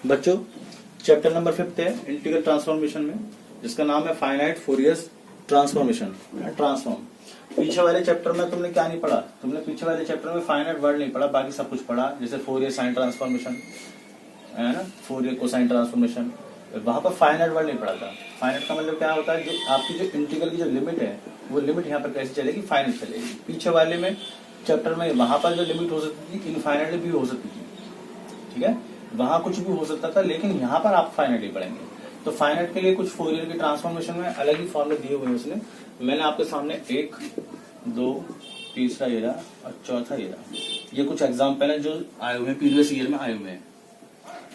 बच्चों chapter number 5 है integral transformation में, जिसका नाम है फाइनाइट फोरियर ट्रांसफॉर्मेशन ट्रांसफॉर्म। पीछे वाले चैप्टर में तुमने क्या नहीं पढ़ा? तुमने पीछे वाले चैप्टर में फाइनाइट वर्ड नहीं पढ़ा, बाकी सब कुछ पढ़ा, जैसे फोरियर साइन ट्रांसफॉर्मेशन है ना, फोरियर कोसाइन ट्रांसफॉर्मेशन। वहां पर फाइनाइट वर्ड नहीं पढ़ा था। फाइनाइट का मतलब क्या होता है, जो आपकी जो इंटीग्रल की जो लिमिट है वो लिमिट यहाँ पर कैसे चलेगी, फाइनाइट चलेगी। पीछे वाले में चैप्टर में वहां पर जो लिमिट हो सकती थी इनफाइनाइट भी हो सकती थी, ठीक है, वहां कुछ भी हो सकता था, लेकिन यहाँ पर आप फाइनाइट ही पढ़ेंगे। तो फाइनाइट के लिए कुछ फोरियर के ट्रांसफॉर्मेशन में अलग ही फॉर्मूले दिए हुए हैं उसने। मैंने आपके सामने 1, 2, तीसरा ये रहा और चौथा ये रहा। ये कुछ एग्जाम्पल है जो आए हुए हैं प्रीवियस ईयर में आए हुए हैं,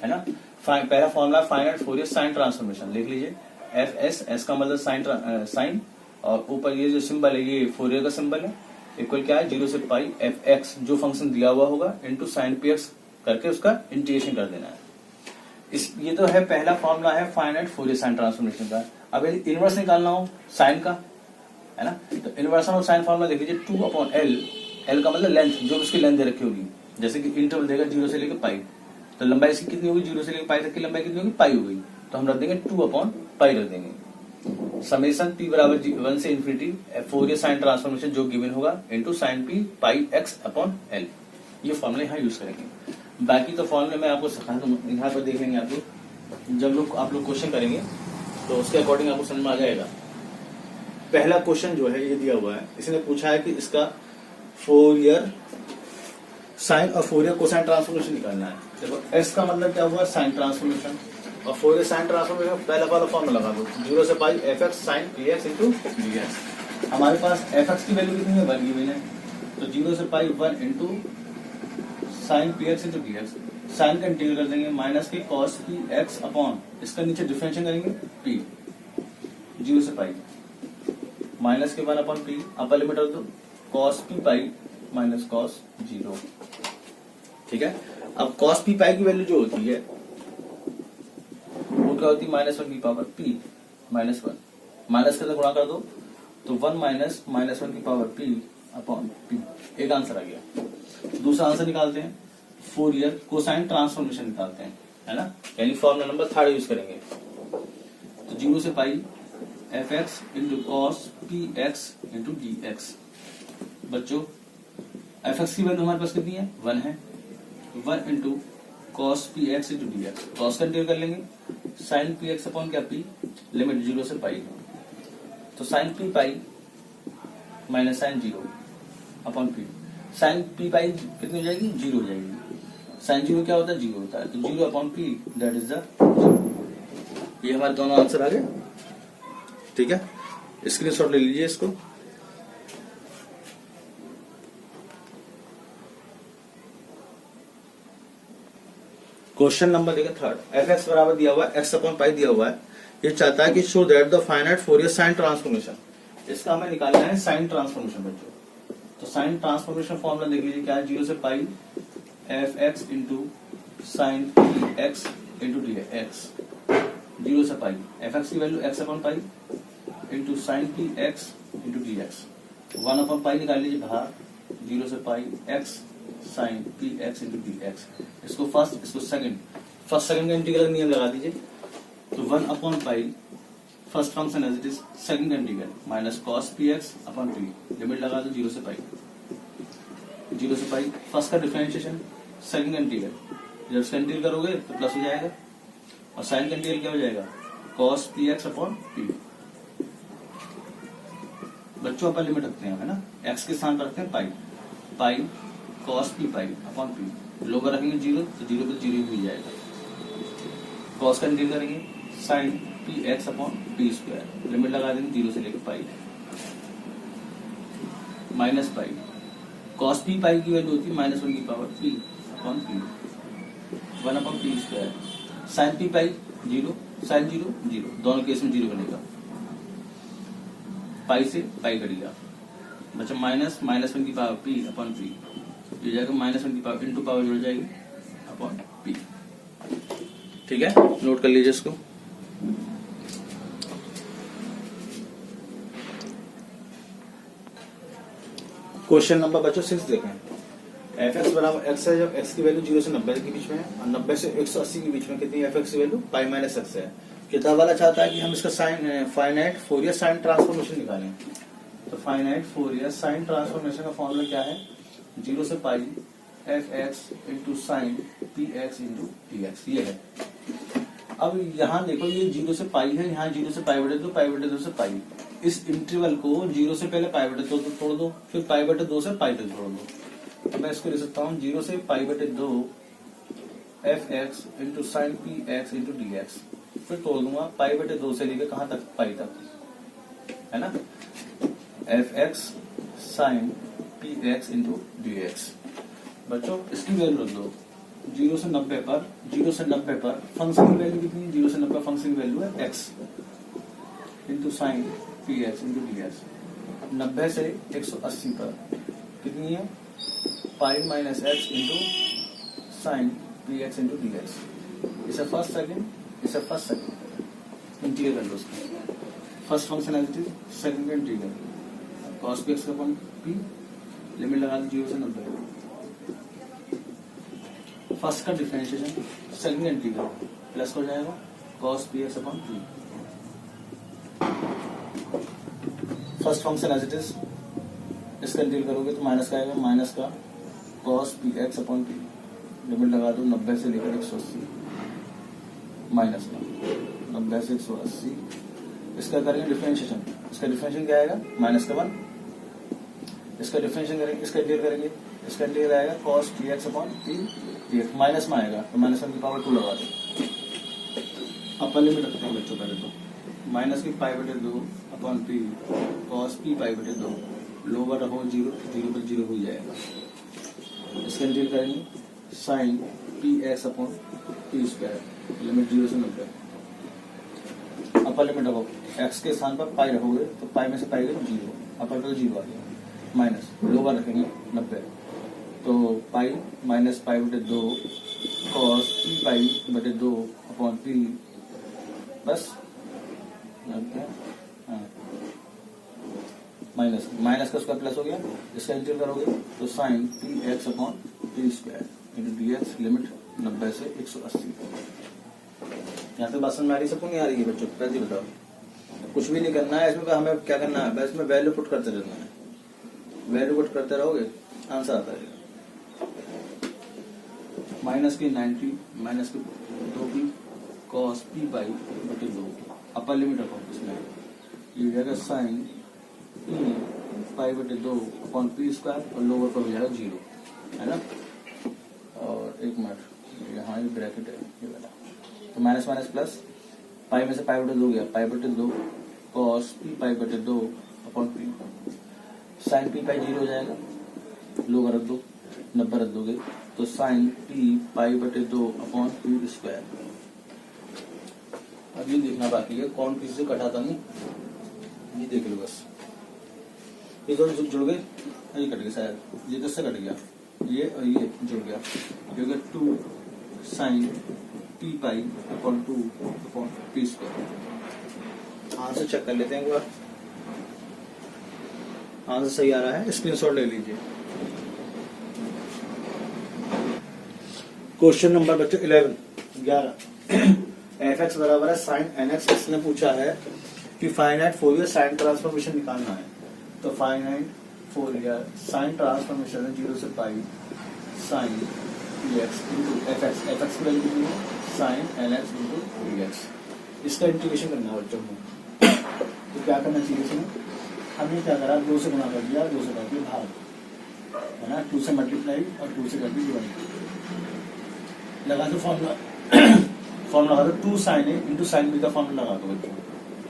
है ना। पहला formula finite Fourier sine transformation लिख लीजिए। एफ एस, एस का मतलब साइन, और ऊपर ये जो सिंबल है ये फोरियर का सिंबल है, इक्वल क्या है 0 से पाई एफ एक्स, जो फंक्शन दिया हुआ होगा, इंटू साइन पी एक्स करके उसका इंटीग्रेशन कर देना है। ये तो है पहला फॉर्मूला है फाइनाइट फोरियर साइन ट्रांसफॉर्मेशन का। अब यदि इनवर्स निकालना हो साइन का, है ना, तो इनवर्सन ऑफ साइन फॉर्मूला देख लीजिए 2/L। एल का मतलब लेंथ, जो उसकी लेंथ दे रखी होगी, जैसे कि इंटरवल देगा 0 से लेकर पाई, तो लंबाई इसकी कितनी होगी, 0 से लेकर पाई तक की लंबाई कितनी होगी, पाई होगी, तो हम रख देंगे 2/पाई रख देंगे। समेशन पी बराबर 1 से इन्फिनिटी फोरियर साइन ट्रांसफॉर्मेशन जो गिवन होगा into sine P pi x upon L, ये फॉर्मूला यहाँ यूज करेंगे। बाकी तो फॉर्मूले मैं आपको सिखा दूंगा, यहाँ पर देख लेंगे आप लोग, जब आप लोग क्वेश्चन करेंगे तो उसके अकॉर्डिंग आपको समझ में आ जाएगा। पहला क्वेश्चन जो है ये दिया हुआ है, इसने पूछा है कि इसका फोरियर साइन और फोरियर कोसाइन ट्रांसफॉर्मेशन निकालना है। देखो एस का मतलब क्या हुआ, साइन ट्रांसफॉर्मेशन, और फोरियर साइन ट्रांसफॉर्मेशन पहला वाला फॉर्मूला लगा दो, 0 से pi F x sine P x into D X. हमारे पास एफ एक्स की वैल्यू कितनी है, 1 गिवन है, तो 0 से pi 1 into sine P x into D X. Sine का इंटीग्रल कर देंगे माइनस के कॉस पी एक्स अपॉन, इसका नीचे डिफरेंशियल करेंगे पी, 0 से पाई माइनस के 1 अपॉन पी, अपर लिमिट रख दो cos P pi minus cos 0, ठीक है। अब कॉस पी पाई की वैल्यू जो होती है वो क्या होती है, -1 की पावर पी माइनस 1, माइनस के साथ गुणा कर दो तो 1 माइनस -1 की पावर पी अपॉन पी। एक आंसर आ गया। दूसरा आंसर निकालते हैं, फोरियर कोसाइन ट्रांसफॉर्मेशन निकालते हैं, है ना, यानी फॉर्मूला नंबर 3 यूज करेंगे। तो 0 से pi F X into cos P x into D x. बच्चों एफ एक्स की वैल्यू हमारे पास कितनी है, 1 है, 1 into cos P x into D X, cos का इंटीग्रल कर लेंगे, साइन पी एक्स अपॉन क्या पी, लिमिट 0 से पाई, तो sine P pi minus sine 0 upon P, sine P pi कितनी हो जाएगी, 0 हो जाएगी। साइन 0 क्या होता है, 0 होता है, तो 0 upon P that is the 0। ये हमारे दोनों आंसर आ गए, ठीक है। स्क्रीनशॉट ले लीजिए इसको। क्वेश्चन नंबर देखिए 3, एफ एक्स बराबर दिया हुआ है एक्स अपॉन पाई दिया हुआ है। ये चाहता है कि show that the finite Fourier sine transformation, इसका हमें निकालना है साइन ट्रांसफॉर्मेशन बच्चों। तो साइन ट्रांसफॉर्मेशन फॉर्मूला देख लीजिए क्या है, 0 से pi F X into sine P x into D x, 0 से पाई एफ एक्स की value X upon pi into sine P x into D X, 1 upon pi निकाल लीजिए बाहर, 0 से pi X sine P x into D X. इसको first इसको second, first second का integral नियम लगा दीजिए, तो 1 upon pi first function as it is, second integral minus cos P x upon p, limit लगा दो 0 से पाई, 0 से पाई फर्स्ट का डिफरेंशिएशन, सेकंड इंटीग्रल, जब इसका इंटीग्रल करोगे तो प्लस हो जाएगा, और साइन का इंटीग्रल क्या हो जाएगा, cos P x upon P. बच्चों अपन लिमिट रखते हैं, है ना, एक्स के स्थान पर रखते हैं pi, pi cos P pi upon P, लोग रखेंगे 0 तो 0 पे 0 ही जाएगा, कॉस का इंटीग्रल करेंगे sine P x upon P square, limit लगा देंगे 0 से लेकर pi, minus pi cos P pi की वैल्यू होती है -1 की power P upon P, 1 upon P square, sine P pi 0, sine 0 0, दोनों केस में 0 बनेगा, पाई से पाई कटेगा, बच्चा -1 की पावर पी अपॉन पी, ये जाएगा -1 की पावर इंटू पावर जुड़ जाएगी अपॉन पी, ठीक है, नोट कर लीजिए इसको। क्वेश्चन नंबर बच्चों 6 देखें, एफ एक्स बराबर एक्स है, जब एक्स की वैल्यू 0 से 90 के बीच में है और 90 से 180 के बीच में कितनी एफ एक्स की वैल्यू पाई माइनस एक्स है। किताब वाला चाहता है कि हम इसका sine finite Fourier sine transformation निकालें। तो फाइनाइट फोरियर साइन ट्रांसफॉर्मेशन का फॉर्मूला क्या है, 0 से pi F X into sine P x into D X, ये है। अब यहाँ देखो ये 0 से पाई है, यहाँ 0 से पाई बटे 2, पाई बटे 2 से पाई। इस इंटरवल को 0 से पहले पाई बटे 2 तोड़ दो, फिर पाई बटे 2 से पाई तक तोड़ दो। तो मैं इसको लिख सकता हूँ 0 से पाई बटे 2 F X into sine P x into D x, फिर तोड़ दूंगा पाई बटे 2 से लेकर कहाँ तक, पाई तक, है ना। F x sine P x into D x. बच्चों इसकी वैल्यू रख दो 0 से 90 पर, 0 से 90 पर फंक्शन की वैल्यू कितनी है, 0 से 90 फंक्शन की वैल्यू है x into sine P x into D x. 90 से 180 पर कितनी है, pi minus x into sine P x into D x. इसे फर्स्ट सेकंड, इसे फर्स्ट सेकंड इंटीग्रल कर लो उसका। First function as it is, second का इंटीग्रल कॉस पी एक्स का अपॉन पी, लिमिट लगा दो 0 से 90। फर्स्ट का डिफरेंशिएशन, सेकंड इंटीग्रल प्लस हो जाएगा cos P x upon p. First function as it is, इसका इंटीग्रल करोगे तो माइनस का आएगा, माइनस का cos P x upon p, limit लगा दो 90 से लेकर 180, माइनस का 90 से 180। इसका करेंगे डिफरेंशिएशन, इसका डिफरेंशिएशन क्या आएगा, माइनस का 1। इसका डिफरेंशिएशन करेंगे, इसका इंटीग्रल करेंगे, इसका इंटीग्रल आएगा cos px upon px, minus में आएगा तो माइनस 1 की पावर 2 लगा दो। अपर लिमिट रखते हैं बच्चों पहले तो, माइनस की पाई बटे 2 अपॉन पी cos p पाई बटे 2, लोअर रखो 0, 0 पर 0 हो जाएगा। इसका इंटीग्रल करेंगे sine px upon p square, limit 0 से 90। अपर लिमिट रखो, x के स्थान पर पाई रखोगे तो पाई में से पाई गए 0, अपर पर 0 आ गया, माइनस लोअर रखेंगे 90, तो पाई माइनस पाई बटे 2 कॉस पी पाई बटे 2 अपॉन पी, बस माइनस माइनस का उसका प्लस हो गया। इसका इंटीग्रल करोगे तो sine P x upon P square into D x, limit 90 से 180। यहाँ तक बात समझ में आ रही, सबको नहीं आ रही है बच्चों, पहले बताओ। कुछ भी नहीं करना है इसमें, हमें क्या करना है, बस इसमें वैल्यू पुट करते रहना है। वैल्यू पुट करते रहोगे आंसर आता रहेगा। माइनस की 90 माइनस की 2p कॉस पी पाई बटे 2, अपर लिमिट रखो इसमें, ये हो जाएगा साइन पी पाई बटे 2 अपॉन पी स्क्वायर, और लोअर पर हो जाएगा 0, है ना। और एक मिनट, यहाँ ये ब्रैकेट है ये वाला, तो माइनस माइनस प्लस, पाई में से पाई बटे 2 गया, पाई बटे 2 कॉस पी पाई बटे 2 upon P, sine P pi 0 हो जाएगा, लोअर रख दो, 90 रख दोगे तो साइन पी पाई बटे 2 अपॉन पी स्क्वायर। अब ये देखना बाकी है कौन किसी से कटा था नहीं, ये देख लो बस। ये दोनों जुड़ गए, ये कट गया शायद, ये तो से कट गया, ये और ये जुड़ गया, जो कि 2 sine P pi upon 2 upon P square. Answer check कर लेते हैं एक बार, आंसर सही आ रहा है, स्क्रीनशॉट ले लीजिए। क्वेश्चन नंबर बच्चों 11 एफ एक्स बराबर है साइन एन एक्स। इसने पूछा है कि फाइनाइट फोरियर साइन ट्रांसफॉर्मेशन निकालना है। तो फाइनाइट फोरियर साइन ट्रांसफॉर्मेशन है 0 से pi sine P x into f x, f x की वैल्यू कितनी है, sine n x into D x. इसका इंटीग्रेशन करना है बच्चों को। तो क्या करना चाहिए इसमें, हमने क्या करा, 2 से गुणा कर दिया, 2 से कर दिया भाग, है ना, 2 से मल्टीप्लाई और 2 से कर दी डिवाइड। लगा दो फॉर्मूला, फॉर्मूला लगा दो 2 साइन ए इंटू साइन बी का फॉर्मूला लगा दो बच्चों,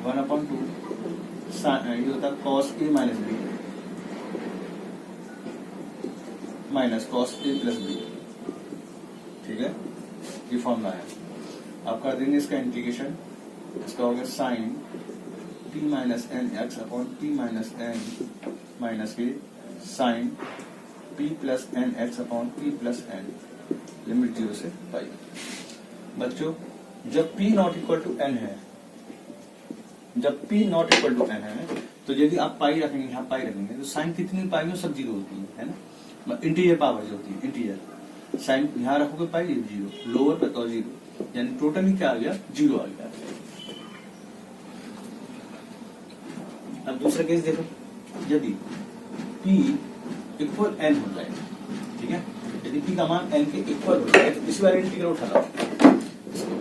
1/2 ये होता है cos A minus B minus cos A plus B, ठीक है, ये फॉर्मूला है। आप कर देंगे इसका इंटीग्रेशन, इसका हो गया sine p minus N X upon p minus N minus के sine p plus N X upon p plus N, limit 0 से पाई। बच्चों जब p not equal to n है, जब p not equal to n है, तो यदि आप पाई रखेंगे, यहाँ पाई रखेंगे तो साइन कितनी पाई हो, सब 0 होती है ना। इंटीजर पावर जो होती है इंटीजर, साइन यहाँ रखोगे पाई 0, लोअर पे तो 0, यानी टोटली क्या आ गया 0 आ गया। अब दूसरा केस देखो, यदि P इक्वल n हो जाए, ठीक है, यदि P का मान n के इक्वल हो जाए तो इसी बार इंटीग्रल उठा लो,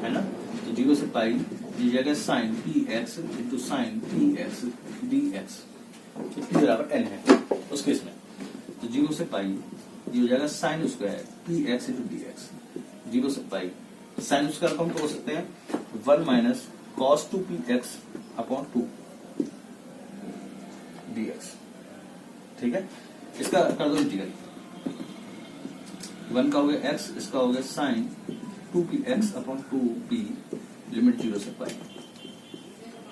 है ना, तो 0 से पाई ये जगह sine px into sine px dx, तो P बराबर n है उस केस में, तो 0 से पाई ये हो जाएगा sine square px into dx, 0 से पाई साइन स्क्वायर को हम तो हो सकते हैं 1 minus cos 2px upon 2 dx, ठीक है, इसका कर दो इंटीग्रल, 1 का हो गया x, इसका हो गया sign 2px upon 2p, limit 0 से पाई,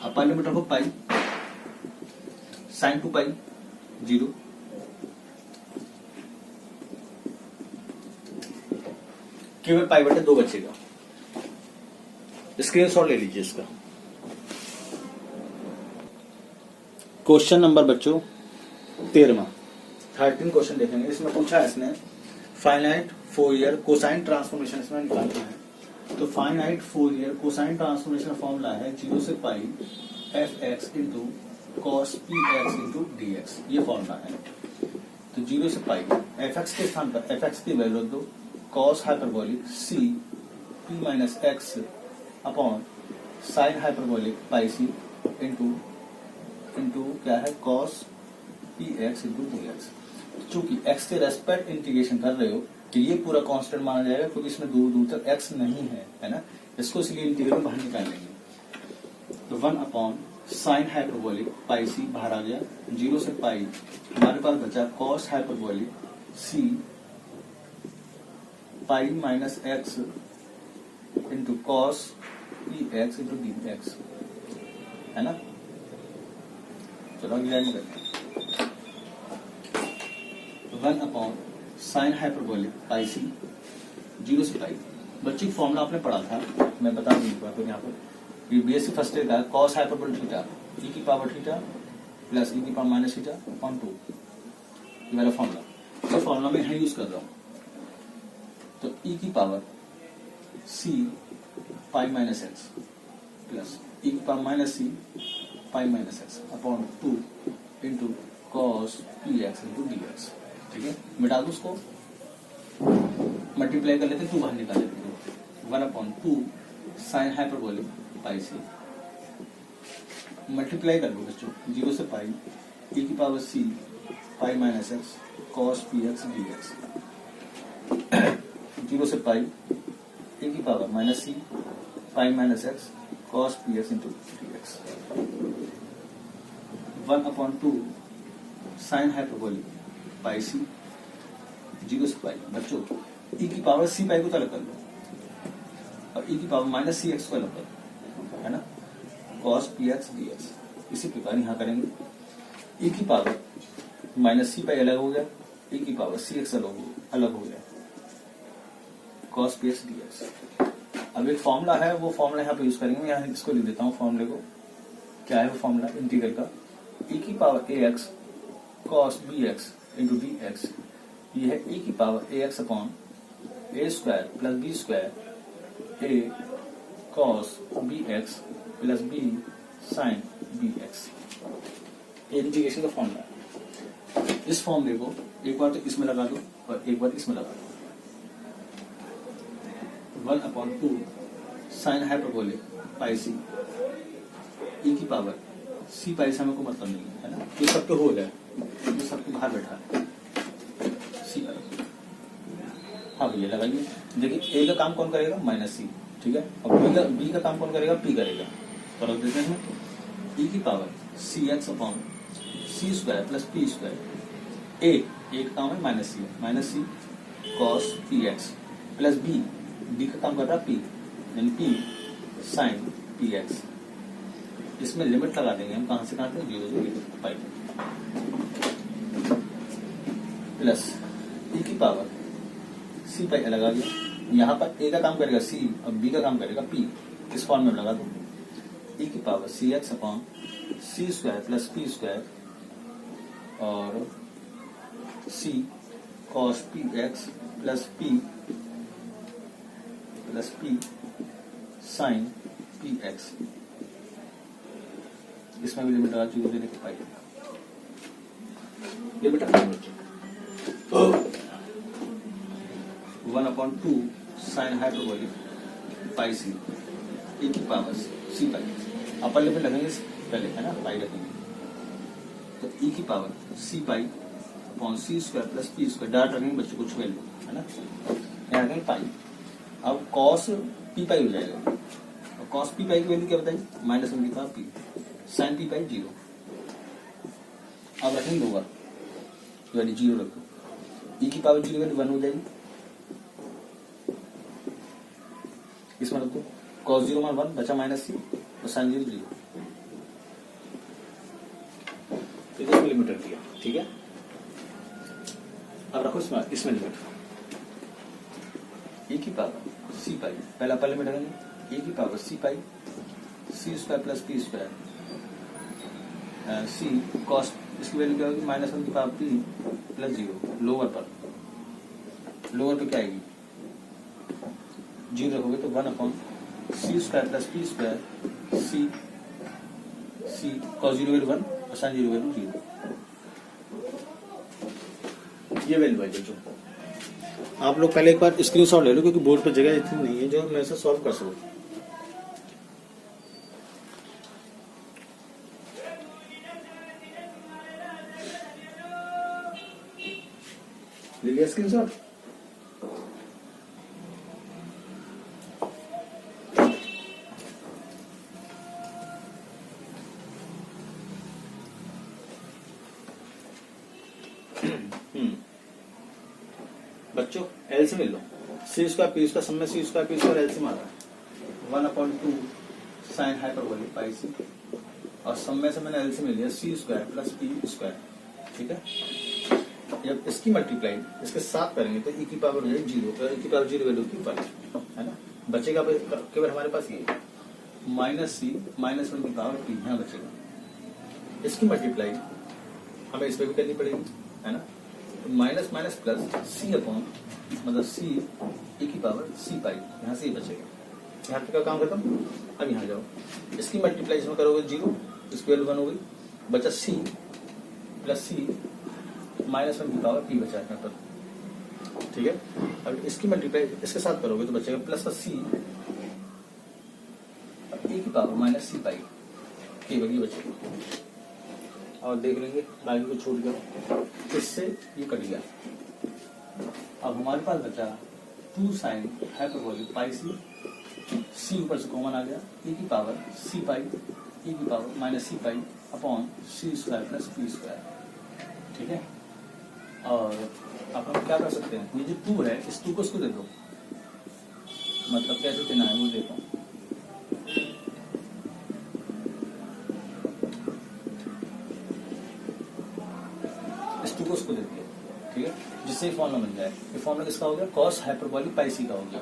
अपर लिमिट रखो पाई, साइन 2 पाई 0, केवल पाई बटे 2 बचेगा, स्क्रीनशॉट ले लीजिए इसका। क्वेश्चन नंबर बच्चों 13 क्वेश्चन देखेंगे, इसमें पूछा है इसने फाइनाइट फोरियर कोसाइन ट्रांसफॉर्मेशन इसमें निकालना है, तो finite Fourier cosine transformation formula है 0 से पाई fx into cos px into dx, ये फॉर्मूला है। तो 0 से पाई fx के स्थान पर fx की वैल्यू दो, cos hyperbolic c p minus X upon sine hyperbolic pi C into क्या है कॉस px इंटू dx। चूंकि x के रेस्पेक्ट इंटीग्रेशन कर रहे हो तो ये पूरा कांस्टेंट माना जाएगा, क्योंकि इसमें दूर दूर तक x नहीं है ना, इसको इसलिए इंटीग्रल बाहर निकाल लेंगे, तो 1 अपॉन साइन हाइपरबोलिक पाई सी बाहर आ गया, 0 से पाई हमारे पास बचा cos hyperbolic c pi minus x into cos px into dx, है ना, चलो अगली लाइन में करते हैं, 1 upon sine hyperbolic pi C 0 से पाई, बच्चे फॉर्मूला आपने पढ़ा था, मैं बता दूं एक बार, तो यहाँ पर ये बीएससी फर्स्ट ईयर का कॉस हाइपरबोलिक थीटा e की पावर थीटा प्लस e की पावर माइनस थीटा अपॉन 2, ये वाला फॉर्मूला, ये फॉर्मूला मैं यहाँ यूज कर रहा हूँ, तो e की power c pi minus x plus e की power minus c pi minus X upon 2 into cos px into dx, ठीक है, मिटा दो उसको, मल्टीप्लाई कर लेते 2 बाहर निकाल लेते हैं, 1 अपॉन 2 साइन हाइपरबोलिक पाई से मल्टीप्लाई कर दो बच्चों, 0 से पाई e की power c pi minus X cos px dx, 0 से पाई e की power minus c pi minus X cos px into dx, 1 upon 2 sine hyperbolic pi C 0 से pi, बच्चों e की पावर c पाई को तो अलग कर लो और e की पावर माइनस सी एक्स को अलग कर लो, है ना, cos px dx, इसी प्रकार यहाँ करेंगे, e की पावर माइनस सी पाई अलग हो गया, e की पावर सी एक्स अलग हो गया, cos px dx। अब एक फॉर्मूला है, वो फॉर्मूला यहाँ पे यूज करेंगे, मैं यहाँ इसको लिख देता हूँ फॉर्मूले को, क्या है वो फॉर्मूला इंटीग्रल का, e की power ax cos bx into dx, ये है e की power ax upon a square plus b square a cos bx plus b sine bx, ये इंटीग्रेशन का फॉर्मूला है। इस फॉर्मूले को एक बार तो इसमें लगा दो और एक बार इसमें लगा दो, 1 upon 2 sine hyperbolic pi C e की पावर c पाई से हमें को मतलब नहीं है ना, ये सबके हो जाए, ये सबके बाहर बैठा है c पर, हाँ भैया लगाइए, देखिए a का काम कौन करेगा माइनस c, ठीक है, और b का काम कौन करेगा p करेगा, फर्क देते हैं, e की power C x upon C square plus P square, a का काम है minus C cos P x plus b का काम कर रहा है p, यानी p साइन पी एक्स, इसमें लिमिट लगा देंगे हम, कहां से कहां तक 0 से पाई प्लस e की पावर c पाई अलग आ गया, यहाँ पर a का काम करेगा c और b का काम करेगा p, इस फॉर्म में लगा दो, e की पावर सी एक्स अपॉन सी स्क्वायर प्लस पी स्क्वायर और c cos P x plus p sine P x. इसमें भी लिमिट आ चुकी है, पाई लिमिट आ गई 1/2 sine hyperbolic pi C e की power C pi. Upper limit लगेंगे पहले, है ना, पाई रखेंगे तो e की पावर सी पाई अपॉन सी स्क्वायर प्लस पी स्क्वायर। डार्ट रखेंगे बच्चों कुछ वैल्यू, है ना, यहाँ रखेंगे पाई। अब कॉस पी पाई हो जाएगा, और कॉस पी पाई की वैल्यू क्या बताइए, -1 की power P, sine P pi 0। अब रखेंगे लोअर वैल्यू 0 रखो, e की पावर 0 वैल्यू 1 हो जाएगी। इसमें रखो cos 0 मान 1 बचा -c और sin 0 0। तो इसमें लिमिट रख दिया, ठीक है। अब रखो इसमें लिमिट e की पावर c पाई, पहला अपर लिमिट रखेंगे e की पावर c पाई c square plus p square c cos, इसकी वैल्यू क्या होगी, -1 की पावर p प्लस 0। लोअर पे क्या आएगी, 0 रखोगे तो 1/c square plus P square C cos 0 value 1 और sin 0 वैल्यू 0। ये वैल्यू है जो आप लोग पहले एक बार स्क्रीनशॉट ले लो, क्योंकि बोर्ड पर जगह इतनी नहीं है जो मैं इसे सॉल्व कर सकूं। ले लिया स्क्रीनशॉट? बच्चों एल से मिल लो, सी स्क्वायर पी स्क्वायर, सब में सी स्क्वायर पी स्क्वायर एल से मारा 1/2 साइन हाइपरबोलिक पाई सी, और सब में से मैंने एल से मिल लिया सी स्क्वायर प्लस पी स्क्वायर, ठीक है। जब इसकी मल्टीप्लाई इसके साथ करेंगे तो e की पावर हो जाएगी 0, तो e की पावर 0 वैल्यू की पाई, है ना। बचेगा केवल हमारे पास ये -c -1 की पावर p, यहाँ बचेगा। इसकी मल्टीप्लाई हमें इस पर भी करनी पड़ेगी, है ना। माइनस माइनस प्लस सी अपॉन, मतलब सी e की पावर सी पाई, यहाँ से ही बचेगा। यहाँ तक का काम खत्म। अब यहाँ जाओ, इसकी मल्टीप्लाई इसमें करोगे 0, इसकी वैल्यू 1 हो गई, बचा c प्लस सी -1 की पावर p बचा यहाँ पर, ठीक है। अब इसकी मल्टीप्लाई इसके साथ करोगे तो बचेगा प्लस का c e की पावर माइनस सी पाई, केवल ये बचेगा। और देख लेंगे बाकी को छूट गया, इससे ये कट गया। अब हमारे पास बचा 2 साइन हाइपरबोलिक पाई सी ऊपर से कॉमन आ गया, e की पावर सी पाई e की पावर माइनस सी पाई अपॉन सी स्क्वायर प्लस पी स्क्वायर, ठीक है। और अब हम क्या कर सकते हैं, ये जो 2 है इस 2 को इसको दे दो, मतलब कैसे देना है वो देखो। को उसको दे दिया, ठीक है, जिससे ये फॉर्मूला बन जाए। ये फॉर्मूला किसका हो गया, कॉस हाइपरबोलिक पाई सी का हो गया,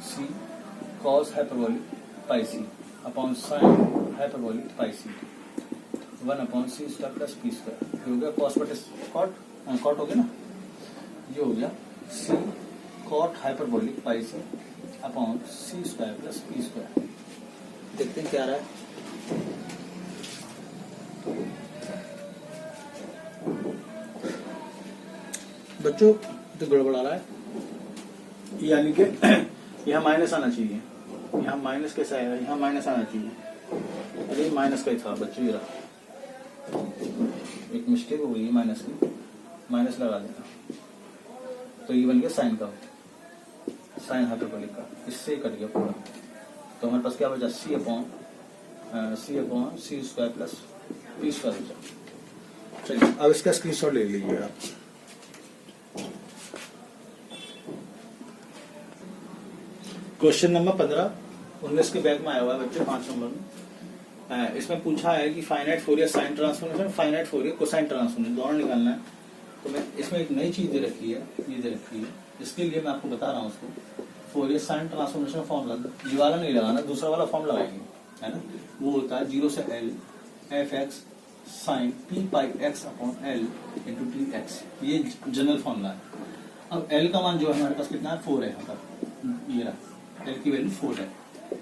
सी कॉस हाइपरबोलिक पाई सी अपॉन साइन हाइपरबोलिक पाई सी 1/c square plus P square. ये हो गया कॉस बटे कॉट हो गया ना, ये हो गया सी कॉट हाइपरबोलिक पाई सी अपॉन सी स्क्वायर प्लस पी स्क्वायर। देखते हैं क्या आ रहा है। बच्चों तो गड़बड़ आ रहा है, यानी कि यहाँ माइनस आना चाहिए, यहाँ माइनस कैसा आएगा, यहाँ माइनस आना चाहिए। अरे माइनस का ही था बच्चों, ये रहा, एक मिस्टेक हो गई माइनस की, माइनस लगा देना तो ये बन गया साइन का, साइन हाइपरबोलिक का, इससे कट गया पूरा। तो हमारे पास क्या बचा, सी अपॉन सी स्क्वायर प्लस पी स्क्वायर बचा। चलिए अब इसका स्क्रीनशॉट ले लीजिए आप। क्वेश्चन नंबर 15-19 के बैग में आया हुआ है बच्चे, 5 नंबर में। इसमें पूछा है कि finite Fourier sine transformation, finite Fourier cosine transformation, दोनों निकालना है। तो मैं इसमें एक नई चीज दे रखी है, ये दे रखी है, इसके लिए मैं आपको बता रहा हूँ उसको। फोरियर साइन ट्रांसफॉर्मेशन फॉर्मूला ये वाला नहीं लगाना, दूसरा वाला फॉर्म लगाएंगे, है ना। वो होता है 0 से L f(x) sine P pi x upon L into D X, ये जनरल फॉर्मूला है। अब एल का मान जो है हमारे पास कितना है, 4 है यहाँ पर, ये रहा एल की वैल्यू 4 है।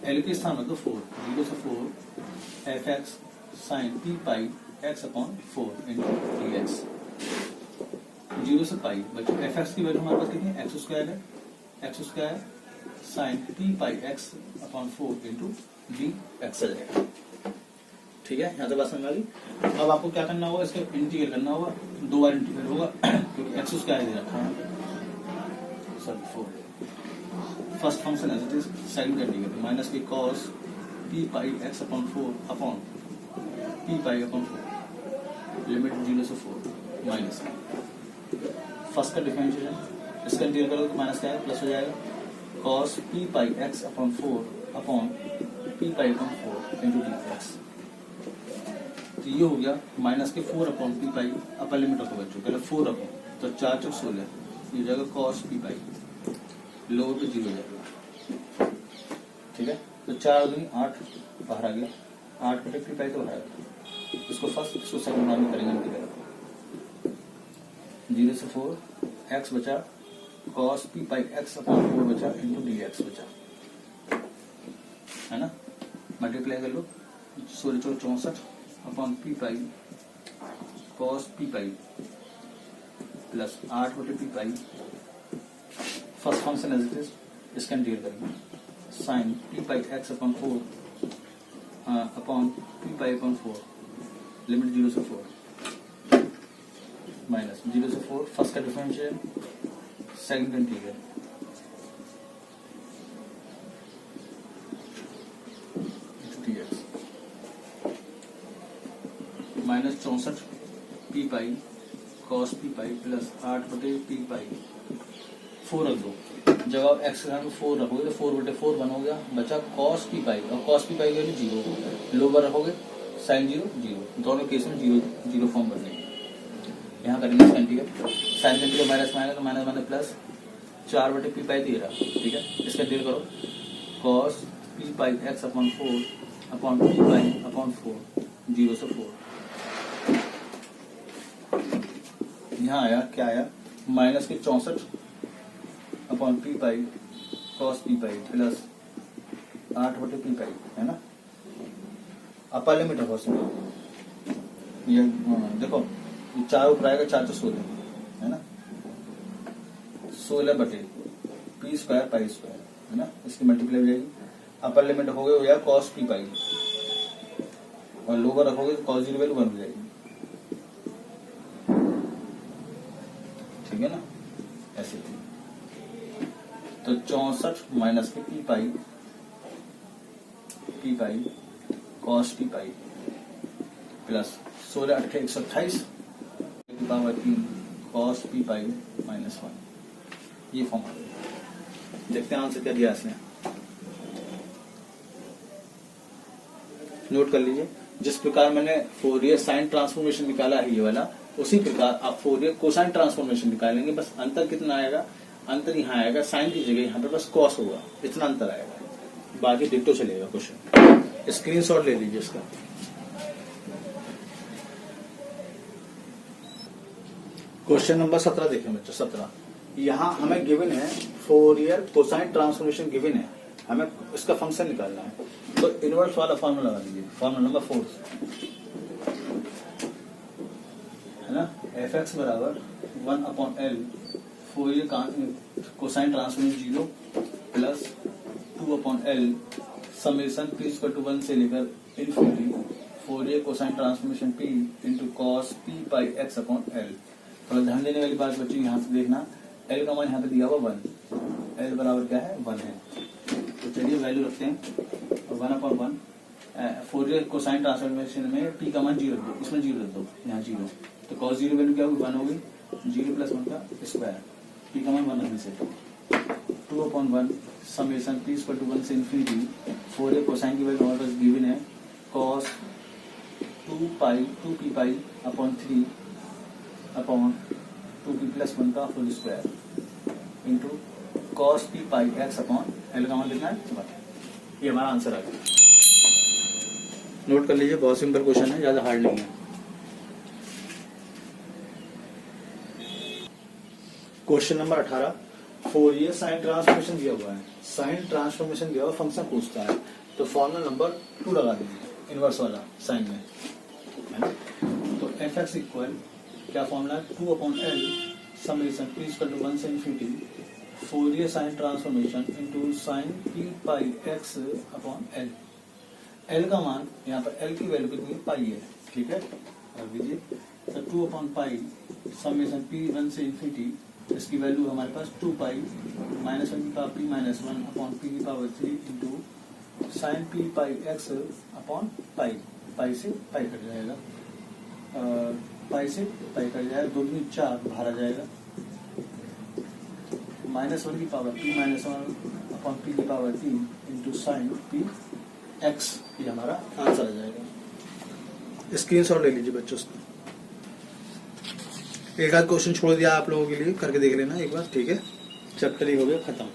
एल के स्थान पर तो 4, 0 से 4 f x sine P pi x upon 4 into D x, 0 से पाई बच्चों एफ एक्स की वैल्यू हमारे पास कितनी है, एक्स स्क्वायर है, x square sine P pi x upon 4 into D x आ जाएगा। ठीक है, यहाँ तक बात समझ आ गई। अब आपको क्या करना होगा, इसका इंटीग्रेट करना होगा, 2 बार इंटीग्रेट होगा क्योंकि एक्स स्क्वायर दे रखा है, sorry 4। First function as it is, second का इंटीग्रेट माइनस की cos P pi x upon 4 upon p pi upon 4 limit 0 से 4 माइनस। फर्स्ट का डिफरेंशिएशन, इसका इंटीग्रेट करोगे तो माइनस क्या है, प्लस हो जाएगा, cos P pi x upon 4 upon p pi upon 4 into D x. तो ये हो गया माइनस के 4 upon p pi, upper limit रखो बच्चों, पहले 4 रखो तो 4 चौक 16, ये हो जाएगा कॉस पी पाई, लोअर पे 0 हो जाएगा। ठीक है, तो 4 दूनी 8 बाहर आ गया, 8 बटे पी पाई तो बाहर आ गया। इसको फर्स्ट, इसको सेकंड में करेंगे इंटीग्रेट, 0 से 4 एक्स बचा, cos P pi x upon 4 बचा इंटू डी एक्स बचा, है ना। मल्टीप्लाई कर लो, 16 चौक 64 upon p pi cos P pi plus 8 बटे p pi, first function as it is, इसका इंटीग्रेट करेंगे, sine P pi x upon 4 upon p pi upon 4 limit 0 से 4 माइनस 0 से 4, फर्स्ट का डिफरेंशियल, सेकंड का integral, minus 64 p pi cos P pi plus 8 बटे p पाई, 4 रख दो, जब आप एक्स का 4 रखोगे तो 4 बटे 4 1 हो गया, बचा कॉस पी पाई, और कॉस पी पाई का भी 0, लोअर रखोगे साइन 0 0, दोनों केस में 0 0 फॉर्म बनेगी। यहाँ करेंगे इसका इंटीग्रल, साइन का integral minus minus minus minus plus 4 बटे पी पाई दे रहा, ठीक है, इसका इंटीग्रल करो, cos P pi x upon 4 upon p pi upon 4 0 से 4, यहाँ आया क्या आया, माइनस के 64 upon p pi cos P pi plus 8 बटे पी पाई, है ना। अपर लिमिट रखो इसमें, ये देखो 4 ऊपर आएगा, 4 तो 16, है ना, 16 बटे पी स्क्वायर पाई स्क्वायर, है ना, इसकी मल्टीप्लाई हो जाएगी, अपर लिमिट रखोगे हो जाएगा कॉस पी पाई, और लोअर रखोगे तो कॉस 0 वैल्यू 1 हो जाएगी, ठीक है ना, ऐसे थी। तो 64 माइनस के P pi cos P pi plus 16 8 128 power 3 cos P pi minus 1, ये फॉर्म आ गया। देखते हैं आंसर क्या दिया इसने, नोट कर लीजिए। जिस प्रकार मैंने फोरियर साइन ट्रांसफॉर्मेशन निकाला है ये वाला, उसी प्रकार आप फोरियर कोसाइन ट्रांसफॉर्मेशन निकालेंगे, बस अंतर कितना आएगा, अंतर यहाँ आएगा, साइन की जगह यहाँ पे बस कॉस होगा, इतना अंतर आएगा, बाकी डिक्टो चलेगा। क्वेश्चन स्क्रीनशॉट ले लीजिए इसका। क्वेश्चन नंबर 17 देखें बच्चों, 17 यहाँ हमें गिवन है फोरियर कोसाइन ट्रांसफॉर्मेशन गिवन है, हमें इसका फंक्शन निकालना है, तो इनवर्स वाला फॉर्मूला लगा दीजिए, फॉर्मूला नंबर 4, है ना, एफ एक्स बराबर 1 upon l fourier cosine transformation 0 plus 2 upon l summation p square to 1 से लेकर infinity Fourier cosine transformation p into cos p by x upon l. थोड़ा ध्यान देने वाली बात बच्चों यहाँ से देखना, एल का मान यहाँ पे दिया हुआ 1, एल बराबर क्या है 1 है, तो चलिए वैल्यू रखते हैं 1 अपॉन 1, फोरियर कोसाइन ट्रांसफॉर्मेशन में पी का मान 0 रख दो, इसमें 0 रख दो, यहाँ 0, तो कॉस 0 वैल्यू क्या होगी 1 होगी, 0 प्लस 1 का स्क्वायर, पी का मान 1 रखने से 2 upon 1 summation p square to 1 से इन्फिनिटी फोरियर कोसाइन की वैल्यू हमारे पास गिवन है cos 2 p pi upon 3 upon 2p plus 1 का whole square into cos P pi x upon L का मान लिखना है 1। ये हमारा आंसर आ गया। नोट कर लीजिए, बहुत सिंपल क्वेश्चन है, ज्यादा हार्ड नहीं है। Question number 18 Fourier sine transformation दिया हुआ है, साइन ट्रांसफॉर्मेशन दिया हुआ फंक्शन पूछता है, तो फॉर्मूला नंबर 2 लगा दीजिए इनवर्स वाला साइन में, है ना। तो एफ एक्स इक्वल क्या फॉर्मूला है, 2/L summation p equal to 1 से infinity fourier sine transformation into sine p pi x upon L। L का मान यहाँ पर L की वैल्यू कितनी पाई है, ठीक है, रख दीजिए। तो 2/पाई समेशन p 1 से इंफिनिटी, इसकी वैल्यू हमारे पास 2 पाई -1 की पावर p -1 अपॉन p की power 3 into sine p pi x upon pi, पाई से पाई कट जाएगा, पाई से पाई कट जाएगा, 2 दूनी 4 बाहर आ जाएगा, -1 की पावर p -1 अपॉन p की power 3 into sine p x, ये हमारा आंसर आ जाएगा। स्क्रीनशॉट ले लीजिए बच्चों से। एक आध क्वेश्चन छोड़ दिया आप लोगों के लिए, करके देख लेना एक बार, ठीक है। चैप्टर ही हो गया खत्म।